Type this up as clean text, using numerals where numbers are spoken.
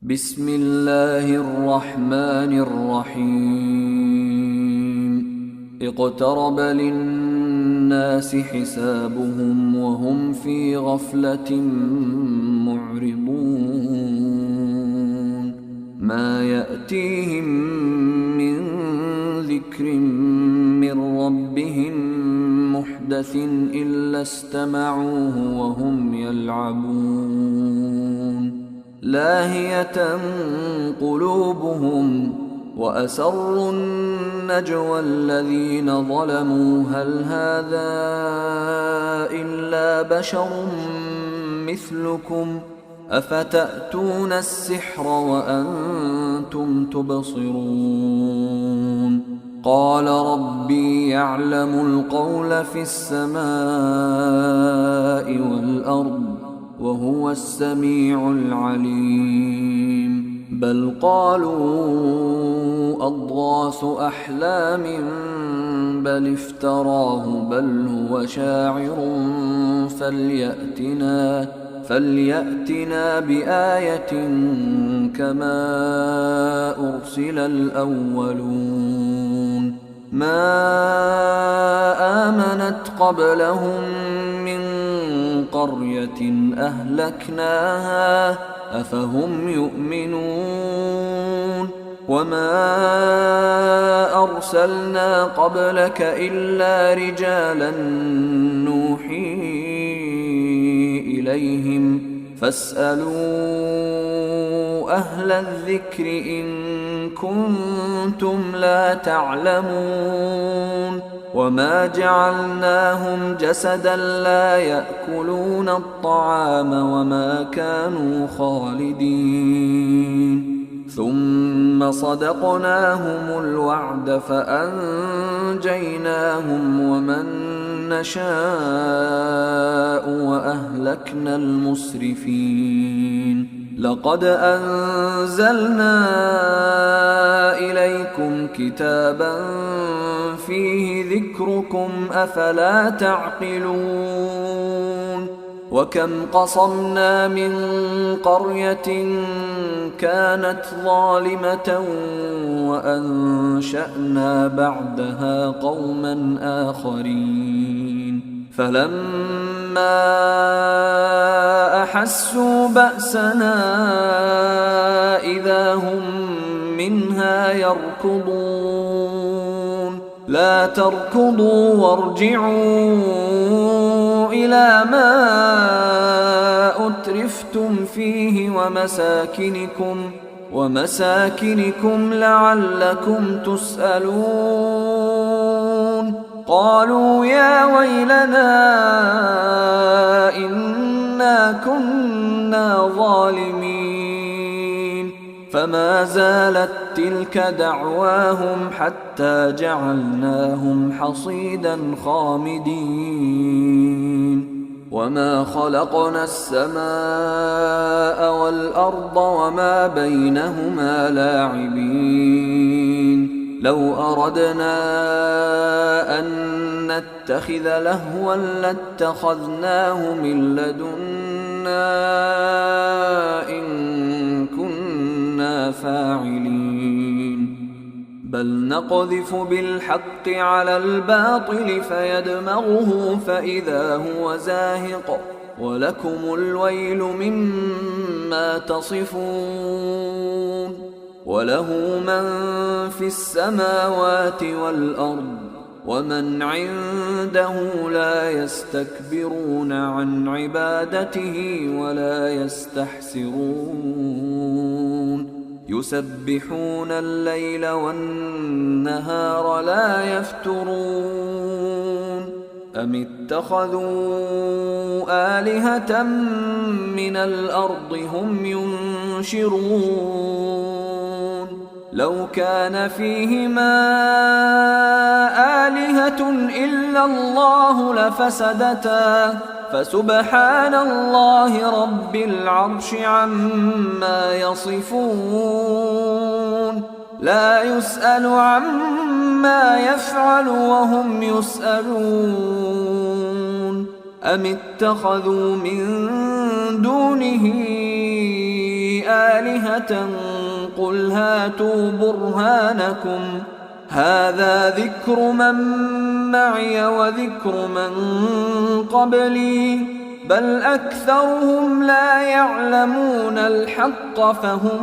بسم الله الرحمن الرحيم اقترب للناس حسابهم وهم في غفلة معرضون ما يأتيهم من ذكر من ربهم محدث إلا استمعوه وهم يلعبون لاهية قلوبهم وأسروا النجوى الذين ظلموا هل هذا إلا بشر مثلكم أفتأتون السحر وأنتم تبصرون قال ربي يعلم القول في السماء والأرض وهو السميع العليم بل قالوا أضغاث أحلام بل افتراه بل هو شاعر فليأتنا بآية كما أرسل الأولون ما آمنت قبلهم من قرية أهلكناها أفهم يؤمنون وما أرسلنا قبلك إلا رجالا نوحي إليهم فاسألوا أهل الذكر إن كنتم لا تعلمون وما جعلناهم جسدا لا يأكلون الطعام وما كانوا خالدين ثم صدقناهم الوعد فأنجيناهم ومن نشاء وأهلكنا المسرفين لقد أنزلنا إليكم كتابا فيه ذكركم أفلا تعقلون وكم قصمنا من قرية كانت ظالمة وأنشأنا بعدها قوما آخرين فلما أحسوا بأسنا إذا هم منها يركضون لا تركضوا وارجعوا إلى ما أترفتم فيه ومساكنكم لعلكم تسألون قالوا يا ويلنا إنا كنا ظالمين فما زالت تلك دعواهم حتى جعلناهم حصيدا خامدين وما خلقنا السماء والأرض وما بينهما لاعبين لو أردنا أن نتخذ لهوا لاتخذناه من لدنا إن كنا فاعلين بل نقذف بالحق على الباطل فيدمغه فإذا هو زاهق ولكم الويل مما تصفون وله من في السماوات والأرض ومن عنده لا يستكبرون عن عبادته ولا يستحسرون يسبحون الليل والنهار لا يفترون أم اتخذوا آلهة من الأرض هم ينشرون لو كان فيهما آلهة إلا الله لفسدتا فسبحان الله رب العرش عما يصفون لا يسأل عما يفعل وهم يسألون أم اتخذوا من دونه آلهة قل هاتوا برهانكم هذا ذكر من معي وذكر من قبلي بل أكثرهم لا يعلمون الحق فهم